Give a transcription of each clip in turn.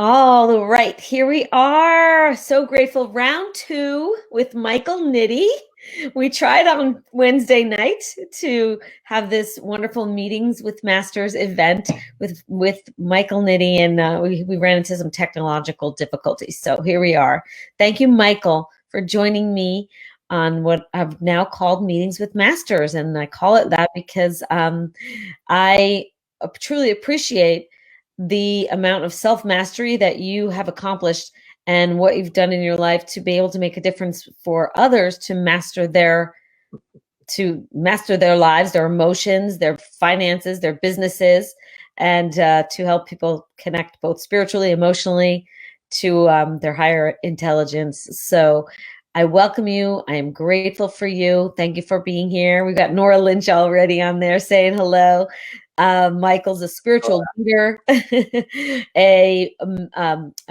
All right, here we are. So grateful. Round two with Michael Nitti. We tried on Wednesday night to have this wonderful meetings with masters event with Michael Nitti, and we ran into some technological difficulties. So here we are. Thank you, Michael, for joining me on what I've now called meetings with masters, and I call it that because I truly appreciate the amount of self-mastery that you have accomplished and what you've done in your life to be able to make a difference for others to master their lives, their emotions, their finances, their businesses, and to help people connect both spiritually, emotionally to their higher intelligence. So I welcome you. I am grateful for you. Thank you for being here. We've got Nora Lynch already on there saying hello. Michael's a spiritual leader, a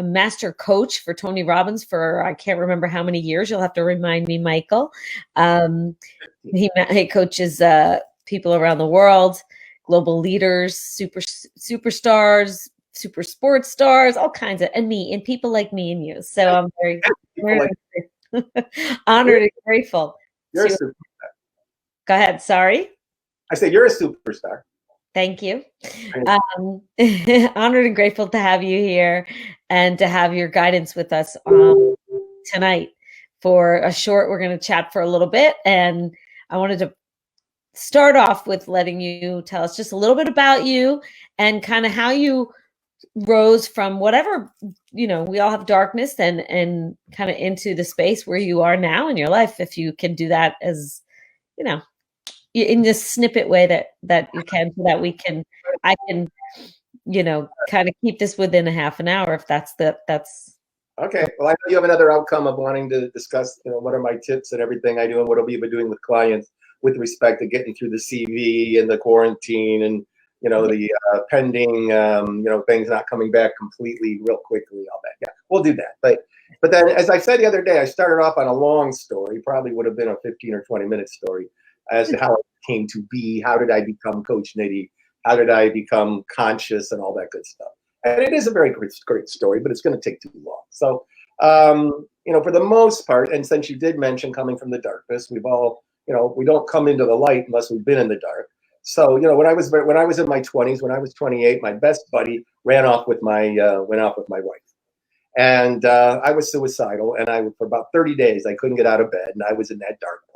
master coach for Tony Robbins for I can't remember how many years. You'll have to remind me, Michael. He coaches people around the world, global leaders, superstars, super sports stars, all kinds of, and people like me and you. So I'm very, very honored and grateful. You're a superstar. Go ahead. Sorry. I said you're a superstar. Thank you. Honored and grateful to have you here and to have your guidance with us tonight. For a short, we're going to chat for a little bit. And I wanted to start off with letting you tell us just a little bit about you and kind of how you rose from whatever, we all have darkness and kind of into the space where you are now in your life. If you can do that as, in this snippet way that you can, so that I can, kind of keep this within a half an hour, if that's okay. Well, I know you have another outcome of wanting to discuss, what are my tips and everything I do and what have you been doing with clients with respect to getting through the CV and the quarantine and, the pending, things not coming back completely real quickly, all that. Yeah, we'll do that. But then, as I said the other day, I started off on a long story, probably would have been a 15 or 20-minute story as to how it came to be. How did I become Coach Nitti? How did I become conscious and all that good stuff? And it is a very great story, but it's going to take too long. So, for the most part, and since you did mention coming from the darkness, we've all, we don't come into the light unless we've been in the dark. So, when I was in my 20s, when I was 28, my best buddy went off with my wife. And I was suicidal, and for about 30 days, I couldn't get out of bed, and I was in that dark place.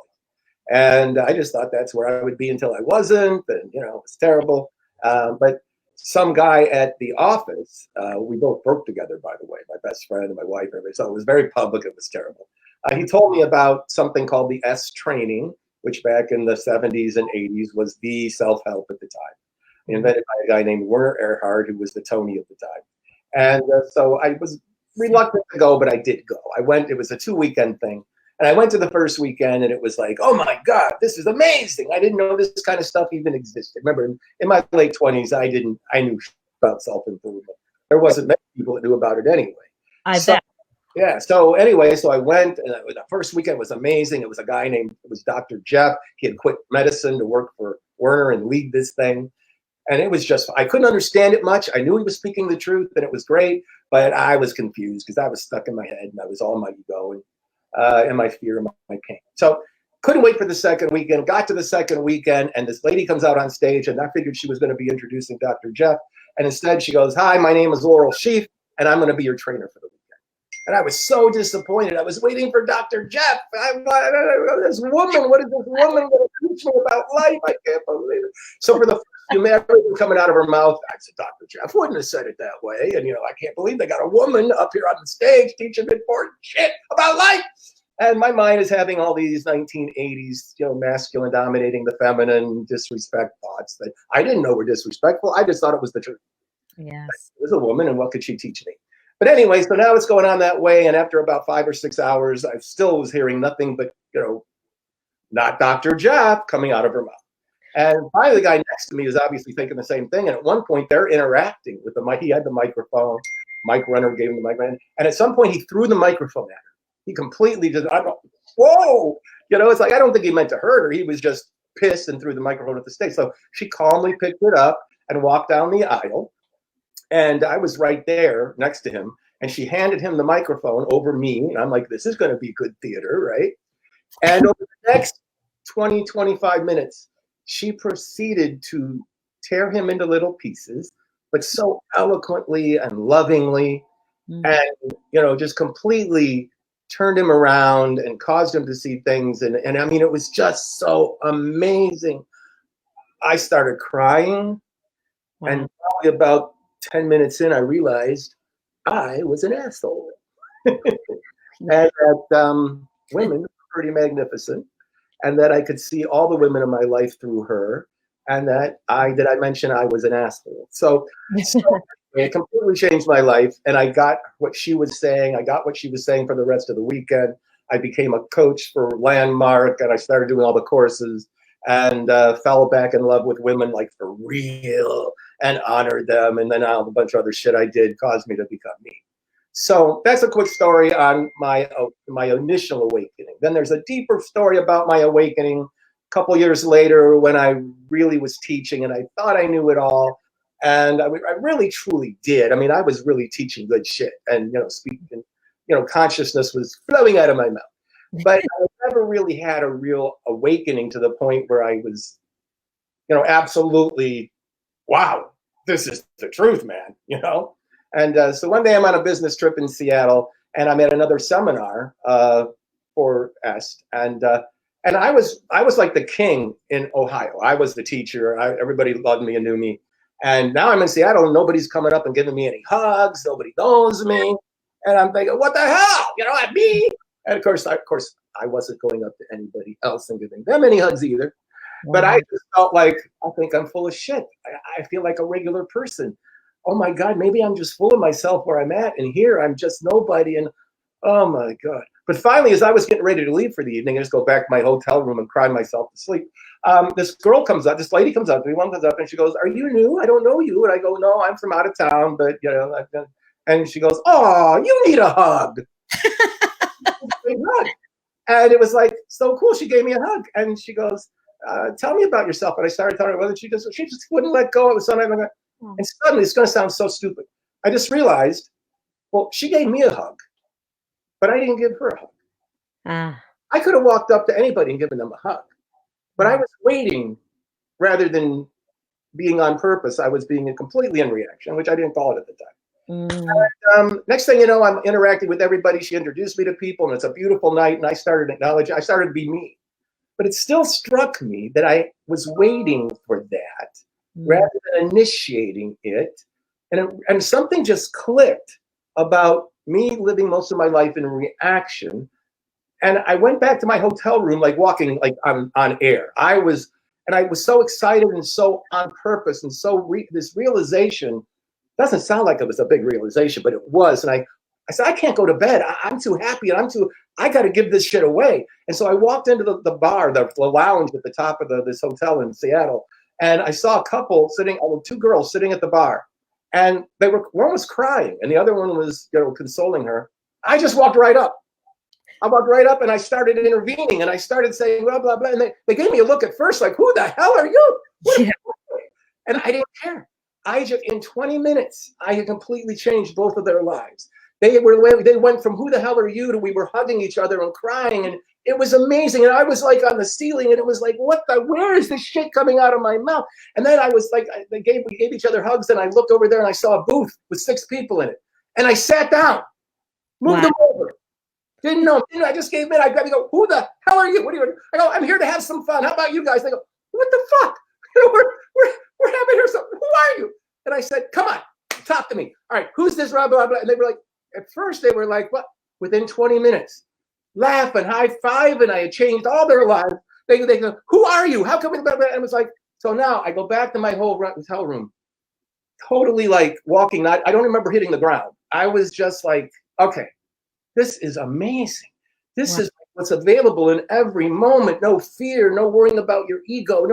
And I just thought that's where I would be until I wasn't, and, it was terrible. But some guy at the office, we both worked together, by the way, my best friend and my wife, everybody. So it was very public. It was terrible. He told me about something called the S training, which back in the 70s and 80s was the self-help at the time. Invented by a guy named Werner Erhard, who was the Tony of the time. And so I was reluctant to go, but I did go. I went. It was a 2-weekend thing. And I went to the first weekend, and it was like, oh, my God, this is amazing. I didn't know this kind of stuff even existed. Remember, in my late 20s, I knew about self-improvement. There wasn't many people that knew about it anyway. I bet. Yeah. So anyway, so I went, and the first weekend was amazing. It was a guy named Dr. Jeff. He had quit medicine to work for Werner and lead this thing. And it was just, I couldn't understand it much. I knew he was speaking the truth, and it was great. But I was confused because I was stuck in my head, and I was all my ego and my fear and my pain. So couldn't wait for the second weekend. Got to the second weekend, and this lady comes out on stage, and I figured she was going to be introducing Dr. Jeff. And instead she goes, hi, my name is Laurel Sheaf, and I'm going to be your trainer for the weekend. And I was so disappointed. I was waiting for Dr. Jeff. This woman, what is this woman going to teach me about life? I can't believe it. So for the first few minutes, everything coming out of her mouth, I said, Dr. Jeff wouldn't have said it that way. And, I can't believe they got a woman up here on the stage teaching important shit about life. And my mind is having all these 1980s, masculine dominating the feminine disrespect thoughts that I didn't know were disrespectful. I just thought it was the truth. Yes. It was a woman, and what could she teach me? But anyway, so now it's going on that way. And after about 5 or 6 hours, I still was hearing nothing but, not Dr. Jeff coming out of her mouth. And finally, the guy next to me is obviously thinking the same thing. And at one point, they're interacting with the mic. He had the microphone. Mike Renner gave him the microphone. And at some point, he threw the microphone at her. He completely just, whoa! It's like, I don't think he meant to hurt her. He was just pissed and threw the microphone at the stage. So she calmly picked it up and walked down the aisle. And I was right there next to him, and she handed him the microphone over me. And I'm like, this is going to be good theater, right? And over the next 20, 25 minutes, she proceeded to tear him into little pieces, but so eloquently and lovingly, and, just completely turned him around and caused him to see things. And I mean, it was just so amazing. I started crying. Wow. And probably about 10 minutes in, I realized I was an asshole. And that women were pretty magnificent, and that I could see all the women in my life through her, and that I mention I was an asshole. So it completely changed my life, and I got what she was saying. I got what she was saying for the rest of the weekend. I became a coach for Landmark, and I started doing all the courses, and fell back in love with women like for real, and honored them. And then a bunch of other shit I did caused me to become me. So that's a quick story on my initial awakening. Then there's a deeper story about my awakening a couple years later when I really was teaching and I thought I knew it all. And I really, truly did. I mean, I was really teaching good shit, and, speaking, consciousness was flowing out of my mouth. But I never really had a real awakening to the point where I was, absolutely, wow, this is the truth, man, And so one day I'm on a business trip in Seattle, and I'm at another seminar for EST, and I was like the king in Ohio. I was the teacher. Everybody loved me and knew me. And now I'm in Seattle, and nobody's coming up and giving me any hugs. Nobody knows me, and I'm thinking, what the hell? At me. And of course, I wasn't going up to anybody else and giving them any hugs either. Wow. But I just felt like, I think I'm full of shit. I feel like a regular person. Oh my God, maybe I'm just full of myself where I'm at, and here I'm just nobody. And oh my God. But finally, as I was getting ready to leave for the evening, I just go back to my hotel room and cry myself to sleep. This lady comes up to me, one comes up, and she goes, "Are you new? I don't know you." And I go, "No, I'm from out of town, but and she goes, "Oh, you need a hug." And it was like so cool. She gave me a hug, and she goes, "Tell me about yourself." And I started telling her about it. She just wouldn't let go. It was something like, and suddenly, it's going to sound so stupid, I just realized, well, she gave me a hug, but I didn't give her a hug. I could have walked up to anybody and given them a hug, but I was waiting rather than being on purpose. I was being completely in reaction, which I didn't call it at the time. And, next thing you know, I'm interacting with everybody. She introduced me to people, and it's a beautiful night, and I started to be me. But it still struck me that I was waiting for that rather than initiating it. And something just clicked about me living most of my life in reaction. And I went back to my hotel room, like walking like on air. I was so excited and so on purpose, and so this realization doesn't sound like it was a big realization, but it was. And I said, I can't go to bed. I'm too happy, and I got to give this shit away. And so I walked into the bar, the lounge at the top of this hotel in Seattle, and I saw a couple sitting, two girls sitting at the bar, and one was crying, and the other one was, consoling her. I just walked right up. I walked right up, and I started intervening, and I started saying blah blah blah, and they gave me a look at first, like, "Who the hell are you?" And I didn't care. In 20 minutes, I had completely changed both of their lives. They went from "Who the hell are you" to we were hugging each other and crying, and it was amazing. And I was like on the ceiling, and it was like, where is this shit coming out of my mouth? And then I was like, we gave each other hugs, and I looked over there and I saw a booth with 6 people in it. And I sat down, moved them over. Didn't know. I just gave in. I grabbed, go, "Who the hell are you? What are you?" I go, "I'm here to have some fun. How about you guys?" They go, "What the fuck? We're having here some. Who are you?" And I said, "Come on, talk to me. All right, who's this?" Blah blah blah. And they were like, at first they were like, "What?" Within 20 minutes, laughing, high five, and I had changed all their lives. They go, "Who are you? How come?" And it was like, so now I go back to my whole hotel room, totally like walking. I don't remember hitting the ground. I was just like, okay, this is amazing. This is what's available in every moment. No fear, no worrying about your ego.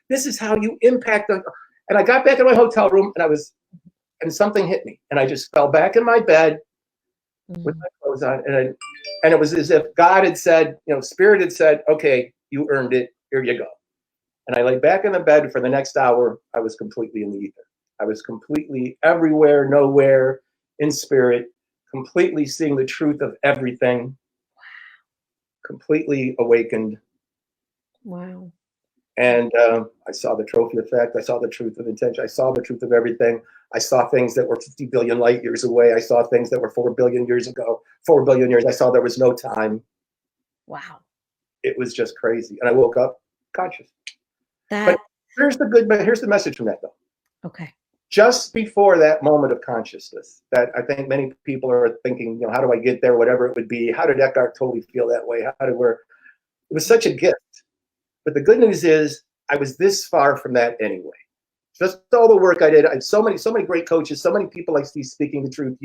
This is how you impact. And I got back in my hotel room, and something hit me, and I just fell back in my bed with my clothes on, and it was as if God had said, Spirit had said, "Okay, you earned it. Here you go." And I lay back in the bed for the next hour. I was completely in the ether. I was completely everywhere, nowhere, in spirit, completely seeing the truth of everything, completely awakened. Wow. And I saw the trophy effect. I saw the truth of intention. I saw the truth of everything. I saw things that were 50 billion light years away. I saw things that were 4 billion years ago, 4 billion years. I saw there was no time. Wow. It was just crazy. And I woke up conscious. That. But here's the message from that, though. Okay. Just before that moment of consciousness that I think many people are thinking, how do I get there, whatever it would be. How did Eckhart Tolle feel that way? It was such a gift. But the good news is I was this far from that anyway. Just all the work I did. I had so many great coaches, so many people I see speaking the truth.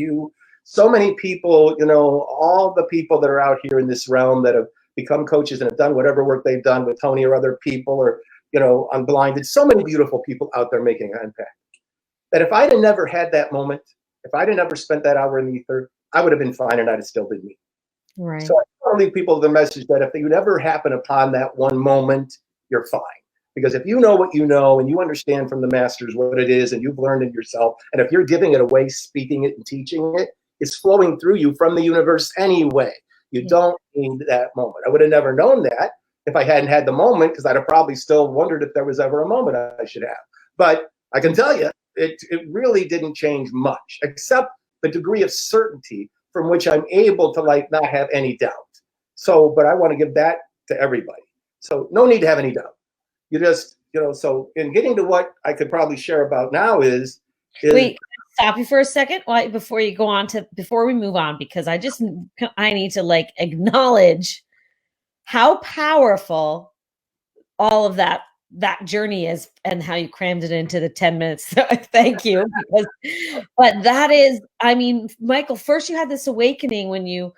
So many people, all the people that are out here in this realm that have become coaches and have done whatever work they've done with Tony or other people or, Unblinded. So many beautiful people out there making an impact. That if I'd have never had that moment, if I'd have never spent that hour in the ether, I would have been fine and I'd have still been me. Right. So I want to leave people the message that if you never happen upon that one moment, you're fine. Because if you know what you know and you understand from the masters what it is and you've learned it yourself, and if you're giving it away, speaking it and teaching it, it's flowing through you from the universe anyway. You don't need that moment. I would have never known that if I hadn't had the moment, because I'd have probably still wondered if there was ever a moment I should have. But I can tell you, it really didn't change much, except the degree of certainty from which I'm able to not have any doubt. So, but I want to give that to everybody. So no need to have any doubt. You just, so in getting to what I could probably share about now is wait, stop you for a second before we move on, because I need to acknowledge how powerful all of that journey is and how you crammed it into the 10 minutes. So thank you. But that is, Michael, first you had this awakening when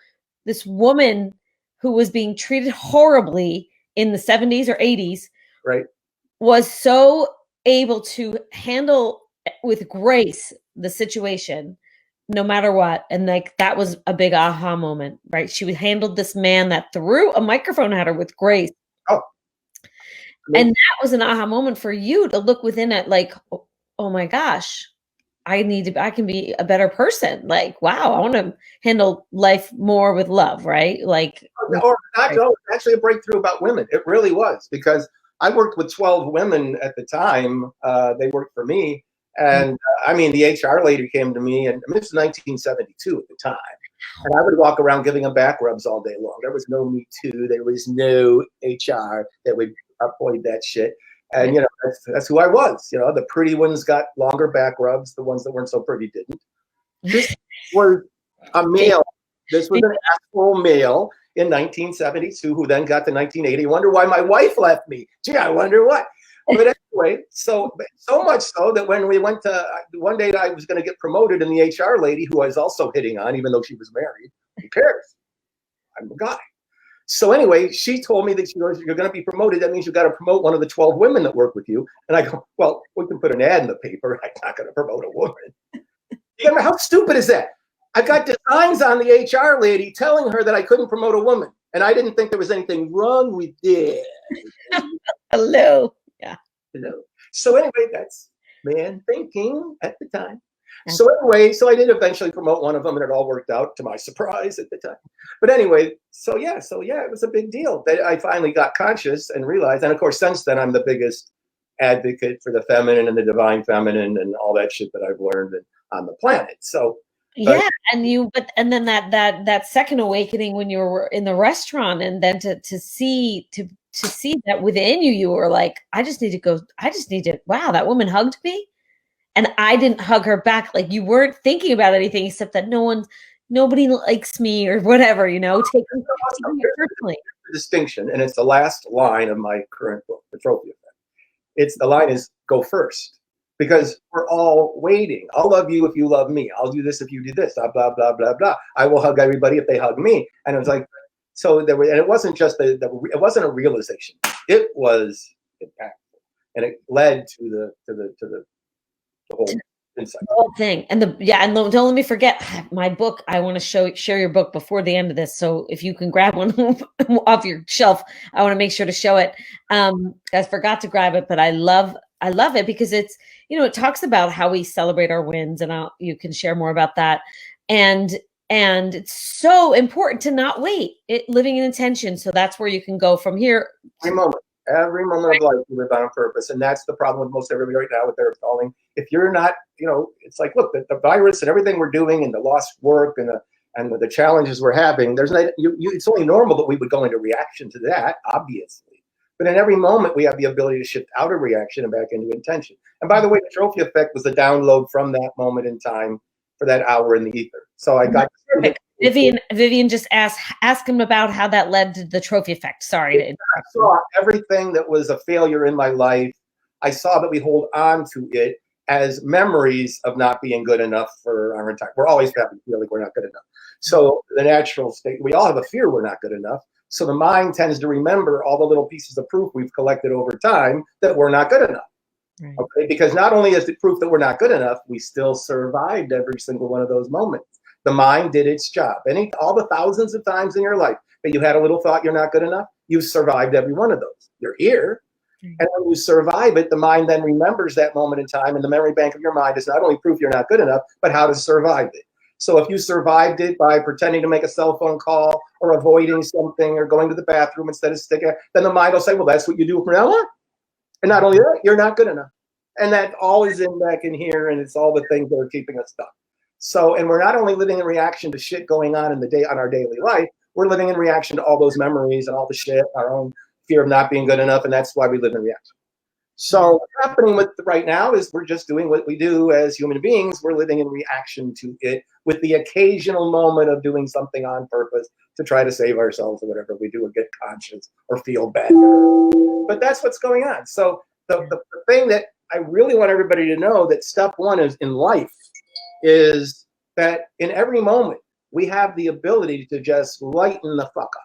this woman who was being treated horribly in the 70s or 80s, right, was so able to handle with grace the situation no matter what. And that was a big aha moment, right? She handled this man that threw a microphone at her with grace. Oh. And that was an aha moment for you to look within it oh my gosh, I can be a better person. Wow, I want to handle life more with love, right? Actually a breakthrough about women. It really was, because I worked with 12 women at the time. They worked for me. And the HR lady came to me, and this was 1972 at the time. And I would walk around giving them back rubs all day long. There was no Me Too. There was no HR that would avoid that shit. And, that's who I was. The pretty ones got longer back rubs. The ones that weren't so pretty didn't. This was a male. This was an actual male in 1972 who then got to 1980. Wonder why my wife left me. Gee, I wonder what. But anyway, so much so that when we went to, one day I was going to get promoted, and the HR lady, who I was also hitting on, even though she was married, who cares? I'm a guy. So anyway, she told me that she goes, you're going to be promoted. That means you've got to promote one of the 12 women that work with you. And I go, well, we can put an ad in the paper. I'm not going to promote a woman. How stupid is that? I've got designs on the HR lady telling her that I couldn't promote a woman. And I didn't think there was anything wrong with it. Hello. Yeah. Hello. So anyway, that's man thinking at the time. So anyway, I did eventually promote one of them, and it all worked out to my surprise at the time. But anyway, so yeah, it was a big deal that I finally got conscious and realized. And of course, since then, I'm the biggest advocate for the feminine and the divine feminine and all that shit that I've learned on the planet. So yeah, and then that second awakening when you were in the restaurant, and then to see that within you were like, wow, that woman hugged me. And I didn't hug her back. You weren't thinking about anything except that nobody likes me or whatever, taking it personally. Distinction, and it's the last line of my current book, The Trophy Effect. The line is go first, because we're all waiting. I'll love you if you love me. I'll do this if you do this. Blah blah blah blah blah. I will hug everybody if they hug me. And it was like, so there were, and it wasn't just it wasn't a realization. It was impactful, and it led to the whole insight. The whole thing. And don't let me forget my book. I want to share your book before the end of this. So if you can grab one off your shelf, I want to make sure to show it. I forgot to grab it, but I love I love it because it's, it talks about how we celebrate our wins, and you can share more about that. And it's so important to not wait. Living in intention. So that's where you can go from here. Every moment of life you live on purpose. And that's the problem with most everybody right now with their calling. If you're not, it's like, look, the virus and everything we're doing and the lost work and the challenges we're having, it's only normal that we would go into reaction to that, obviously. But in every moment, we have the ability to shift out of reaction and back into intention. And by the way, the trophy effect was the download from that moment in time for that hour in the ether. So I got perfect. Vivian just ask him about how that led to the trophy effect. Sorry. I saw everything that was a failure in my life. I saw that we hold on to it as memories of not being good enough for our entire. We're always happy to feel like we're not good enough. So the natural state, we all have a fear we're not good enough. So the mind tends to remember all the little pieces of proof we've collected over time that we're not good enough. Right. Okay, because not only is it proof that we're not good enough, we still survived every single one of those moments. The mind did its job. All the thousands of times in your life that you had a little thought you're not good enough, you survived every one of those. You're here. Mm-hmm. And when you survive it, the mind then remembers that moment in time, and the memory bank of your mind is not only proof you're not good enough, but how to survive it. So if you survived it by pretending to make a cell phone call or avoiding something or going to the bathroom instead of sticking, then the mind will say, well, that's what you do from now on. And not only that, you're not good enough. And that all is back in here, and it's all the things that are keeping us stuck. So, and we're not only living in reaction to shit going on on our daily life, we're living in reaction to all those memories and all the shit, our own fear of not being good enough, and that's why we live in reaction. So what's happening with right now is we're just doing what we do as human beings. We're living in reaction to it with the occasional moment of doing something on purpose to try to save ourselves or whatever we do or get conscious or feel bad. But that's what's going on. So the thing that I really want everybody to know that step one is in life is that in every moment we have the ability to just lighten the fuck up.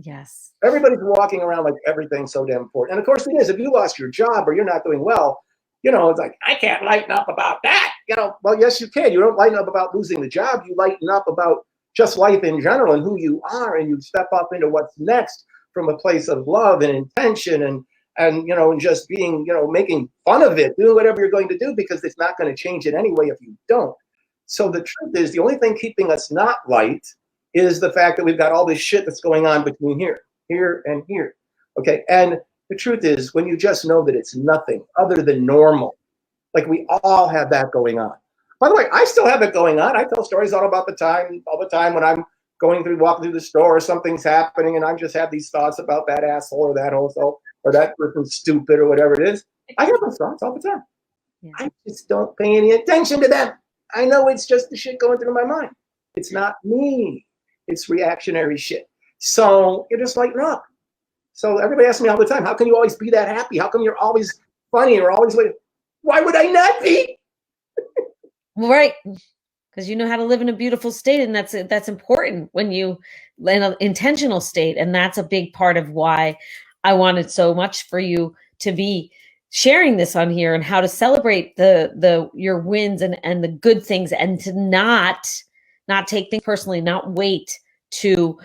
Yes. Everybody's walking around like everything's so damn important. And of course it is. If you lost your job or you're not doing well, it's like, I can't lighten up about that. Well, yes, you can. You don't lighten up about losing the job. You lighten up about just life in general and who you are. And you step up into what's next from a place of love and intention and just being, making fun of it, doing whatever you're going to do, because it's not going to change it anyway if you don't. So the truth is, the only thing keeping us not light is the fact that we've got all this shit that's going on between here, and here. Okay. And the truth is, when you just know that it's nothing other than normal, like we all have that going on. By the way, I still have it going on. I tell stories all the time when I'm walking through the store or something's happening and I just have these thoughts about that asshole or that asshole or that person's stupid or whatever it is. I have those thoughts all the time. Yeah. I just don't pay any attention to them. I know it's just the shit going through my mind. It's not me. It's reactionary shit. So you just lighten up. So everybody asks me all the time, how can you always be that happy? How come you're always funny or always like, why would I not be? Right. Because you know how to live in a beautiful state, and that's important when you in an intentional state. And that's a big part of why I wanted so much for you to be sharing this on here and how to celebrate your wins and the good things, and to not take things personally, not wait to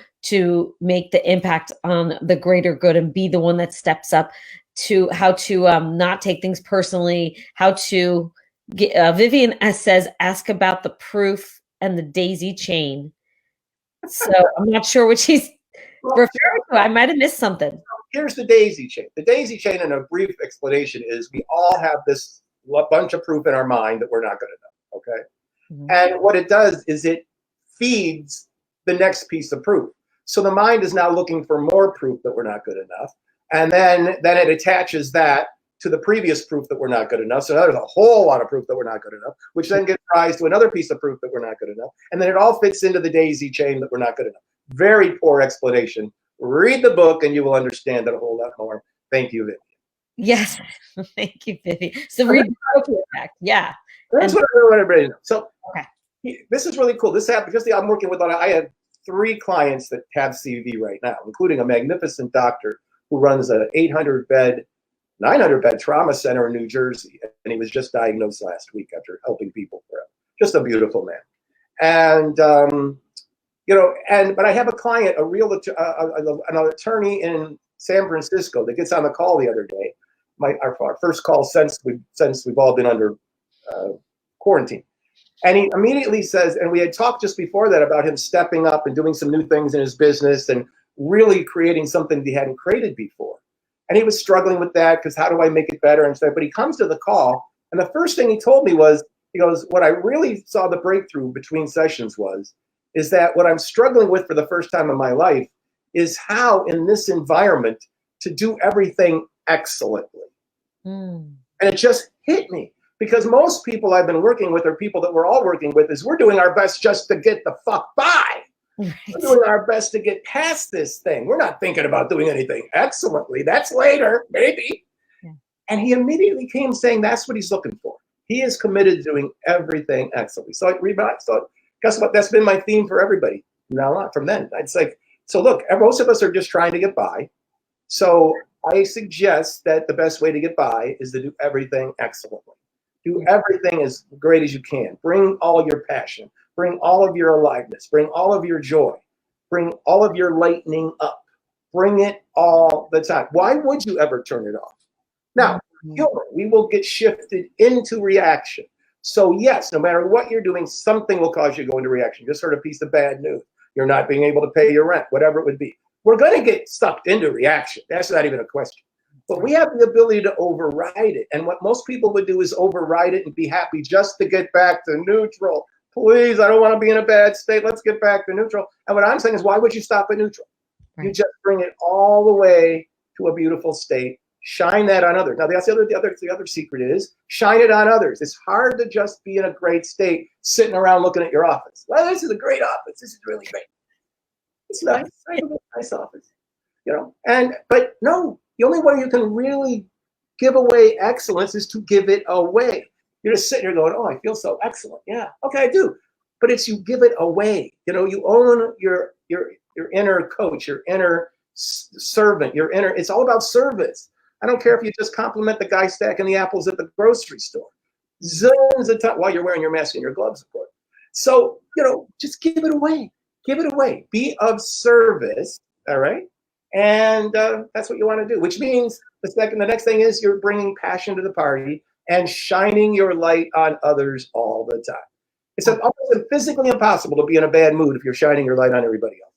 make the impact on the greater good and be the one that steps up, to how to not take things personally, how to get, Vivian says, ask about the proof and the daisy chain. So I'm not sure what she's referring to. I might have missed something. Here's the daisy chain. The daisy chain, in a brief explanation, is we all have this bunch of proof in our mind that we're not good enough, okay? Mm-hmm. And what it does is it feeds the next piece of proof. So the mind is now looking for more proof that we're not good enough. And then it attaches that to the previous proof that we're not good enough. So there's a whole lot of proof that we're not good enough, which then gives rise to another piece of proof that we're not good enough. And then it all fits into the daisy chain that we're not good enough. Very poor explanation. Read the book and you will understand it a whole lot more. Thank you, Vivian. Yes. Thank you, Vivian. So read the book. Yeah. That's what I want everybody to know. So this is really cool. This happened because I'm working with, I have 3 clients that have CV right now, including a magnificent doctor who runs a 900-bed trauma center in New Jersey. And he was just diagnosed last week after helping people for him. Just a beautiful man. And, but I have a client, an attorney in San Francisco that gets on the call the other day. our first call since we've all been under quarantine. And he immediately says, and we had talked just before that about him stepping up and doing some new things in his business and really creating something that he hadn't created before. And he was struggling with that because how do I make it better and stuff. But he comes to the call, and the first thing he told me was, he goes, what I really saw the breakthrough between sessions is that what I'm struggling with for the first time in my life is how in this environment to do everything excellently. And it just hit me. Because most people I've been working with, or people that we're all working with, is we're doing our best just to get the fuck by. Right. We're doing our best to get past this thing. We're not thinking about doing anything excellently. That's later, maybe. Yeah. And he immediately came saying that's what he's looking for. He is committed to doing everything excellently. So guess what? That's been my theme for everybody from now on, from then. It's like, so look, most of us are just trying to get by. So I suggest that the best way to get by is to do everything excellently. Do everything as great as you can. Bring all your passion. Bring all of your aliveness. Bring all of your joy. Bring all of your lightening up. Bring it all the time. Why would you ever turn it off? Now, human, we will get shifted into reaction. So yes, no matter what you're doing, something will cause you to go into reaction. Just heard a piece of bad news. You're not being able to pay your rent, whatever it would be. We're going to get sucked into reaction. That's not even a question. But we have the ability to override it. And what most people would do is override it and be happy just to get back to neutral. Please, I don't want to be in a bad state. Let's get back to neutral. And what I'm saying is, why would you stop at neutral? Right. You just bring it all the way to a beautiful state. Shine that on others. Now, that's the other secret is shine it on others. It's hard to just be in a great state, sitting around looking at your office. Well, this is a great office. This is really great. It's nice. I have a nice office, but no. The only way you can really give away excellence is to give it away. You're just sitting here going, oh, I feel so excellent. Yeah, okay, I do. But it's you give it away. You own your inner coach, your inner servant, it's all about service. I don't care if you just compliment the guy stacking the apples at the grocery store. Zillions of times while you're wearing your mask and your gloves, of course. So, just give it away. Give it away. Be of service, all right? And that's what you want to do, which means the next thing is you're bringing passion to the party and shining your light on others all the time. It's almost physically impossible to be in a bad mood if you're shining your light on everybody else.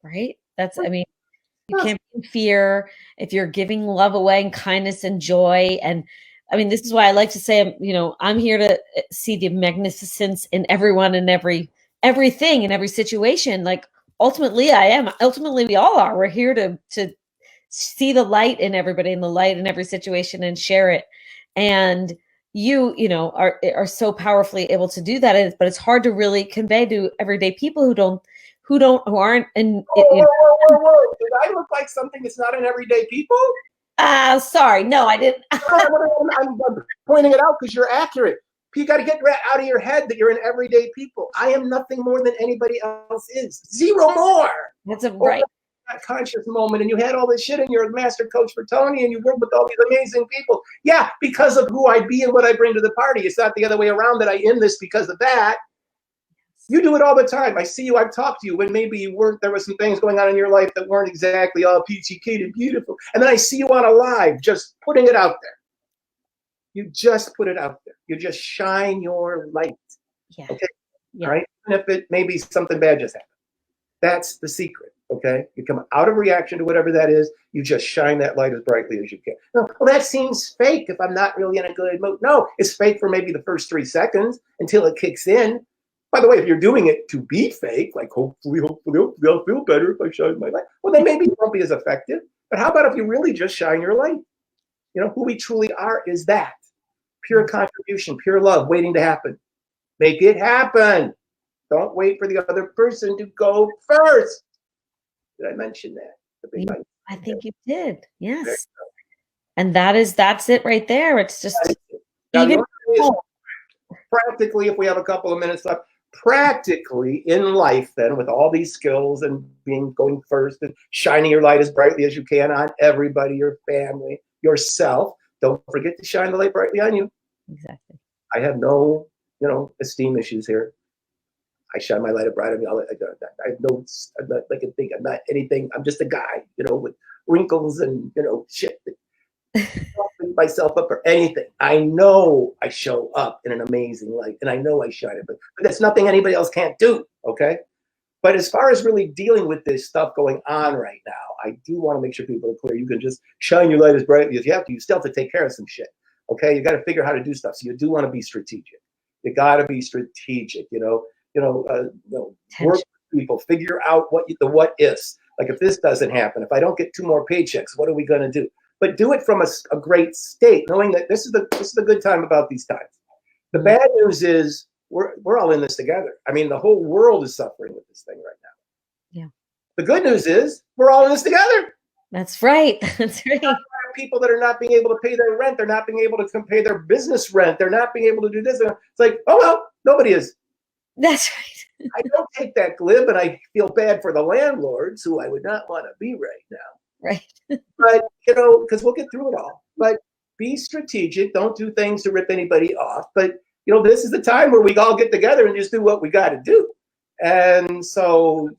Right? You can't be in fear if you're giving love away and kindness and joy. And this is why I like to say, I'm here to see the magnificence in everyone and everything in every situation. Like, ultimately, I am. Ultimately, we all are. We're here to see the light in everybody and the light in every situation and share it. And you are so powerfully able to do that. But it's hard to really convey to everyday people who aren't. And whoa. Did I look like something that's not in everyday people? Sorry, no, I didn't. I'm pointing it out because you're accurate. You got to get out of your head that you're an everyday people. I am nothing more than anybody else is. Zero more. That's right. That conscious moment, and you had all this shit, and you're a master coach for Tony, and you work with all these amazing people. Yeah, because of who I be and what I bring to the party. It's not the other way around that I am this because of that. You do it all the time. I see you. I've talked to you when maybe you weren't. There were some things going on in your life that weren't exactly all peachy keen and beautiful. And then I see you on a live, just putting it out there. You just put it out there. You just shine your light. Yeah. Okay. Yeah. Right. Even if it maybe something bad just happened. That's the secret. Okay. You come out of reaction to whatever that is. You just shine that light as brightly as you can. No, well, that seems fake if I'm not really in a good mood. No, it's fake for maybe the first 3 seconds until it kicks in. By the way, if you're doing it to be fake, like hopefully I'll feel better if I shine my light. Well, then maybe it won't be as effective. But how about if you really just shine your light? Who we truly are is that. Pure contribution, pure love, waiting to happen. Make it happen. Don't wait for the other person to go first. Did I mention that? I think you did. Yes. And that's it right there. It's just now, practically, if we have a couple of minutes left, practically in life then with all these skills and going first and shining your light as brightly as you can on everybody, your family, yourself. Don't forget to shine the light brightly on you. Exactly. I have no, esteem issues here. I shine my light bright on me. I have no, I'm not like a thing. I'm not anything. I'm just a guy, with wrinkles and, shit. Don't beat myself up for anything. I know I show up in an amazing light, and I know I shine it, but that's nothing anybody else can't do. Okay. But as far as really dealing with this stuff going on right now, I do want to make sure people are clear. You can just shine your light as brightly as you have to. You still have to take care of some shit. Okay, you got to figure out how to do stuff. So you do want to be strategic. You got to be strategic. Work with people. Figure out the what ifs. Like if this doesn't happen, if I don't get 2 more paychecks, what are we going to do? But do it from a great state, knowing that this is the good time about these times. The bad news is we're all in this together. I mean, the whole world is suffering with this thing right now. Yeah. The good news is we're all in this together. That's right. That's right. People that are not being able to pay their rent, they're not being able to pay their business rent, they're not being able to do this. It's like, oh well, nobody is. That's right. I don't take that glib, and I feel bad for the landlords who I would not want to be right now. Right. But because we'll get through it all. But be strategic. Don't do things to rip anybody off. But this is the time where we all get together and just do what we got to do. And so,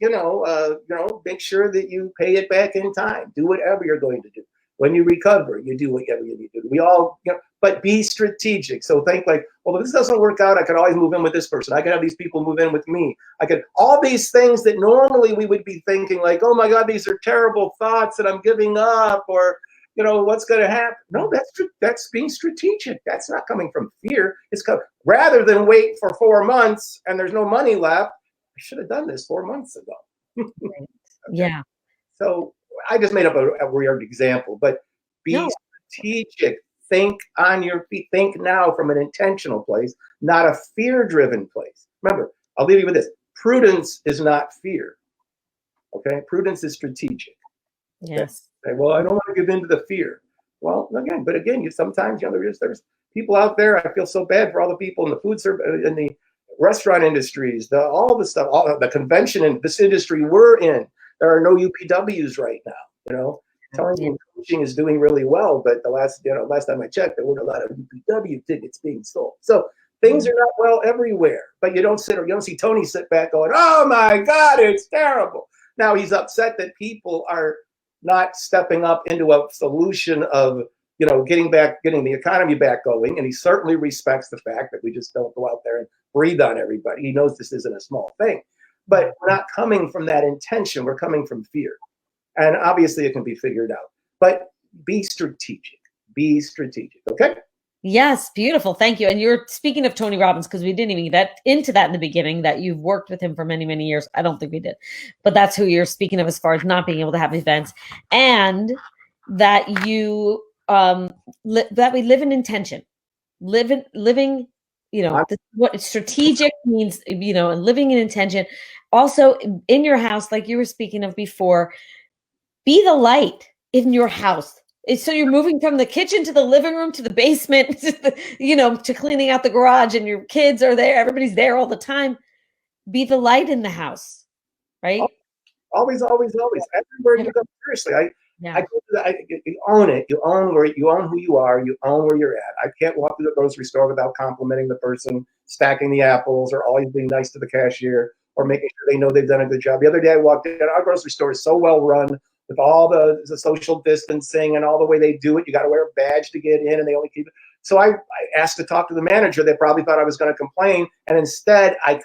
make sure that you pay it back in time. Do whatever you're going to do. When you recover, you do whatever you need to do. We all, but be strategic. So think like, well, if this doesn't work out, I could always move in with this person. I could have these people move in with me. I could, all these things that normally we would be thinking like, oh my God, these are terrible thoughts and I'm giving up, or, what's going to happen? No, that's being strategic. That's not coming from fear. It's rather than wait for 4 months and there's no money left. I should have done this 4 months ago. Right. Okay. Yeah. So I just made up a weird example, but be strategic. Think on your feet. Think now from an intentional place, not a fear-driven place. Remember, I'll leave you with this. Prudence is not fear. Okay? Prudence is strategic. Yes. Okay? Well, I don't want to give in to the fear. Well, again, sometimes there's people out there. I feel so bad for all the people in the food service, in the restaurant industries, all the stuff, all the convention in this industry we're in. There are no UPWs right now. Telling you coaching is doing really well, but the last time I checked, there weren't a lot of UPW tickets being sold. So things are not well everywhere. But you don't see Tony sit back going, "Oh my God, it's terrible." Now he's upset that people are not stepping up into a solution of getting the economy back going, and he certainly respects the fact that we just don't go out there and breathe on everybody. He knows this isn't a small thing. But we're not coming from that intention. We're coming from fear. And obviously it can be figured out. But be strategic. Be strategic. Okay? Yes, beautiful. Thank you. And you're speaking of Tony Robbins, because we didn't even get into that in the beginning, that you've worked with him for many, many years. I don't think we did. But that's who you're speaking of as far as not being able to have events. And that you that we live in intention. Living what strategic means, and living in intention. Also in your house, like you were speaking of before, be the light in your house. So you're moving from the kitchen to the living room to the basement, to cleaning out the garage, and your kids are there. Everybody's there all the time. Be the light in the house, right? Always. Everywhere you go, seriously. You own it. You own who you are. You own where you're at. I can't walk through the grocery store without complimenting the person stacking the apples, or always being nice to the cashier, or making sure they know they've done a good job. The other day I walked in, our grocery store is so well run with all the social distancing and all the way they do it. You got to wear a badge to get in, and they only keep it. So I asked to talk to the manager. They probably thought I was going to complain, and instead I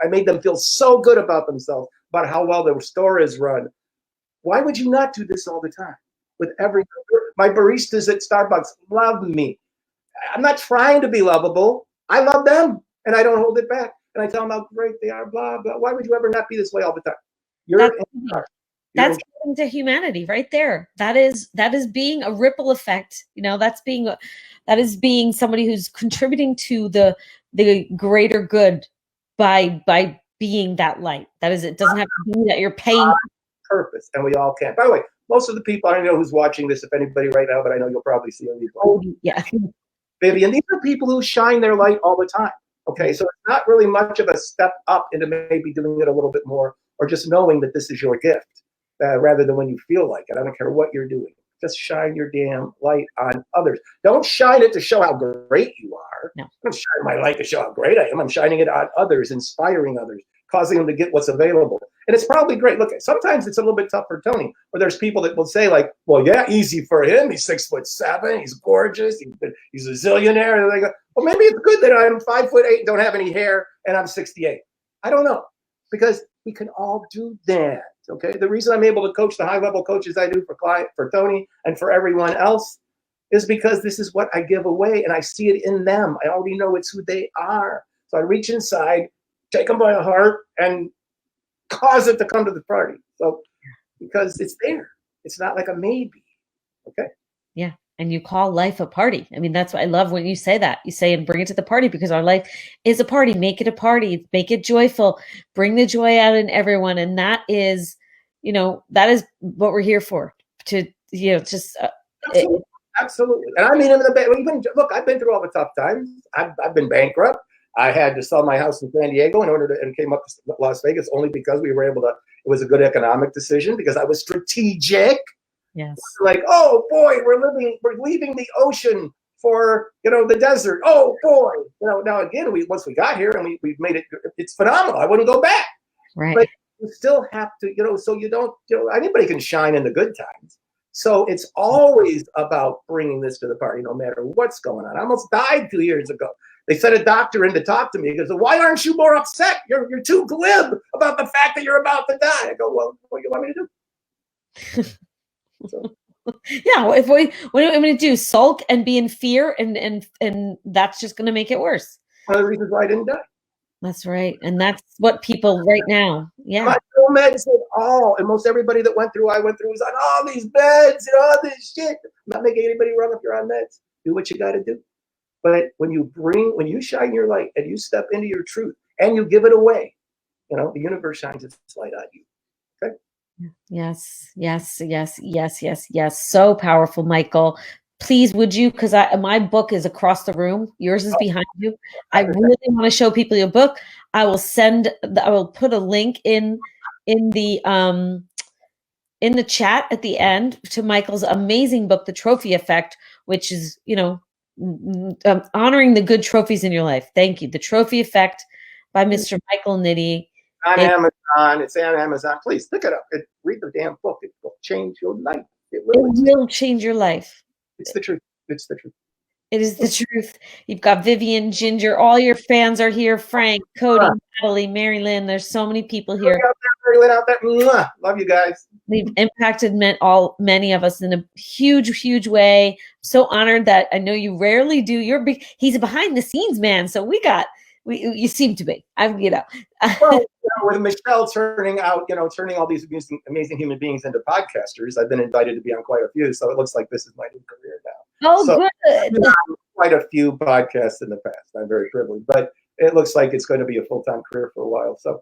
made them feel so good about themselves, about how well their store is run. Why would you not do this all the time? My baristas at Starbucks love me. I'm not trying to be lovable. I love them, and I don't hold it back. And I tell them how great they are, blah, blah. Why would you ever not be this way all the time? That's into humanity right there. That is being a ripple effect. That is being somebody who's contributing to the greater good by being that light. That is, it doesn't have to be that you're paying purpose, and we all can. By the way, most of the people, I don't know who's watching this, if anybody right now, but I know you'll probably see them. Oh, yeah. Vivian, these are people who shine their light all the time. Okay, so it's not really much of a step up into maybe doing it a little bit more, or just knowing that this is your gift, rather than when you feel like it. I don't care what you're doing. Just shine your damn light on others. Don't shine it to show how great you are. No. I'm not shining my light to show how great I am. I'm shining it on others, inspiring others, causing them to get what's available. And it's probably great. Look, sometimes it's a little bit tough for Tony, where there's people that will say like, well, yeah, easy for him. He's 6'7", he's gorgeous, he's a zillionaire. And they go, well, maybe it's good that I'm 5'8" and don't have any hair and I'm 68. I don't know, because we can all do that. Okay. The reason I'm able to coach the high level coaches I do for Tony and for everyone else is because this is what I give away and I see it in them. I already know it's who they are. So I reach inside, take them by the heart, and cause it to come to the party. So because it's there, it's not like a maybe. Okay. Yeah. And you call life a party. I mean, that's what I love when you say that. You say, and bring it to the party, because our life is a party. Make it a party, make it joyful, bring the joy out in everyone. And that is, that is what we're here for, to, just. Absolutely. And I mean, even look, I've been through all the tough times. I've been bankrupt. I had to sell my house in San Diego and came up to Las Vegas only because we were able to. It was a good economic decision because I was strategic. Yes. Like, oh boy, we're leaving the ocean for the desert. Oh boy, now again, once we got here and we've made it. It's phenomenal. I wouldn't go back. Right. But you still have to, so you don't. Anybody can shine in the good times. So it's always about bringing this to the party, no matter what's going on. I almost died 2 years ago. They sent a doctor in to talk to me. He goes, why aren't you more upset? You're too glib about the fact that you're about to die. I go, well, what do you want me to do? So. Yeah, what am I going to do? Sulk and be in fear, and that's just going to make it worse. One of the reasons why I didn't die. That's right, and that's what people right now. Yeah, I'm not no meds at all, and most everybody that I went through was on all these meds and all this shit. I'm not making anybody wrong if you're on meds. Do what you got to do. But when you shine your light and you step into your truth and you give it away, the universe shines its light on you. Okay. Yes. So powerful, Michael. Please, would you, because my book is across the room. Yours is behind you. I really want to show people your book. I will put a link in the chat at the end to Michael's amazing book, The Trophy Effect, which is, honoring the good trophies in your life. Thank you. The Trophy Effect by Mr. Michael Nitti. On Amazon. It's on Amazon. Please look it up. Read the damn book. It will change your life. It will change your life. It's the truth. It's the truth. It is the truth. You've got Vivian, Ginger, all your fans are here. Frank, Cody, Natalie, Mary Lynn. There's so many people here. Mary Lynn out there. Mwah. Love you guys. They've impacted many of us in a huge, huge way. So honored that I know you rarely do. He's a behind the scenes man. So you seem to be. Well, with Michelle turning all these amazing human beings into podcasters, I've been invited to be on quite a few. So it looks like this is my new career now. Oh, so good. I've been on quite a few podcasts in the past. I'm very privileged, but it looks like it's going to be a full-time career for a while. So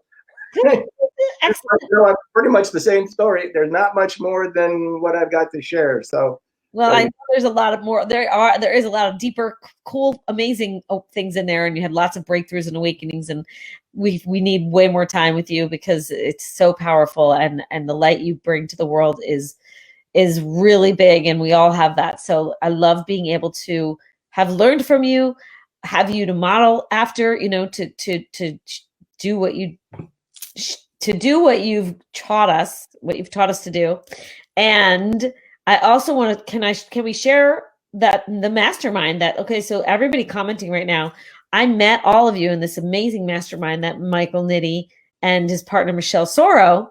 excellent. Pretty much the same story. There's not much more than what I've got to share. So. Well, I know there's a lot of more. There is a lot of deeper, cool, amazing things in there, and you had lots of breakthroughs and awakenings. And we need way more time with you because it's so powerful, and the light you bring to the world is really big, and we all have that. So I love being able to have learned from you, have you to model after, to do what you've taught us to do, and. I also want to, can we share that the mastermind okay, so everybody commenting right now, I met all of you in this amazing mastermind that Michael Nitti and his partner, Michelle Soro,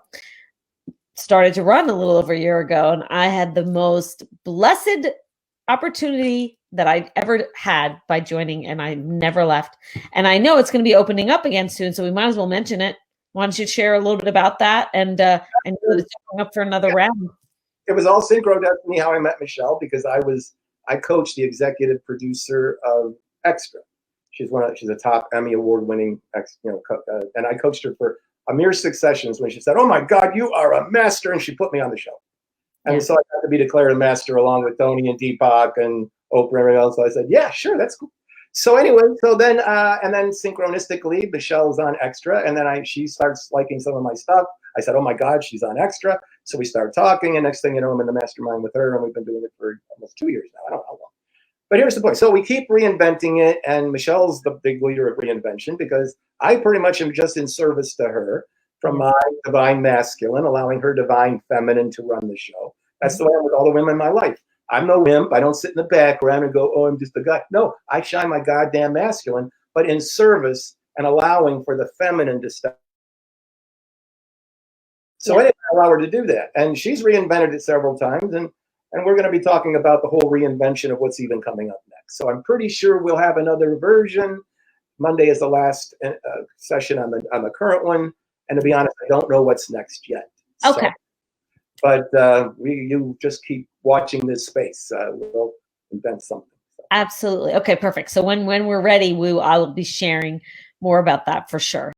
started to run a little over a year ago. And I had the most blessed opportunity that I ever had by joining, and I never left. And I know it's going to be opening up again soon, so we might as well mention it. Why don't you share a little bit about that and it's going up for another round? It was all synchro destiny how I met Michelle, because I coached the executive producer of Extra. She's a top Emmy award winning and I coached her for a mere 6 sessions when she said, "Oh my God, you are a master," and she put me on the show. And so I got to be declared a master along with Tony and Deepak and Oprah and everyone else. So I said, "Yeah, sure, that's cool." So anyway, then synchronistically, Michelle's on Extra, and then she starts liking some of my stuff. I said, "Oh my God, she's on Extra." So we started talking, and next thing you know, I'm in the mastermind with her, and we've been doing it for almost 2 years now. I don't know how long. But here's the point. So we keep reinventing it, and Michelle's the big leader of reinvention because I pretty much am just in service to her. from my divine masculine, allowing her divine feminine to run the show. That's the way I'm with all the women in my life. I'm no wimp. I don't sit in the background and go, oh, I'm just a guy. No, I shine my goddamn masculine, but in service and allowing for the feminine to step. So I didn't allow her to do that. And she's reinvented it several times. And we're going to be talking about the whole reinvention of what's even coming up next. So I'm pretty sure we'll have another version. Monday is the last session on the current one. And to be honest, I don't know what's next yet. Okay. So, but you just keep watching this space. We'll invent something. So. Absolutely. Okay, perfect. So when we're ready, I will be sharing more about that for sure.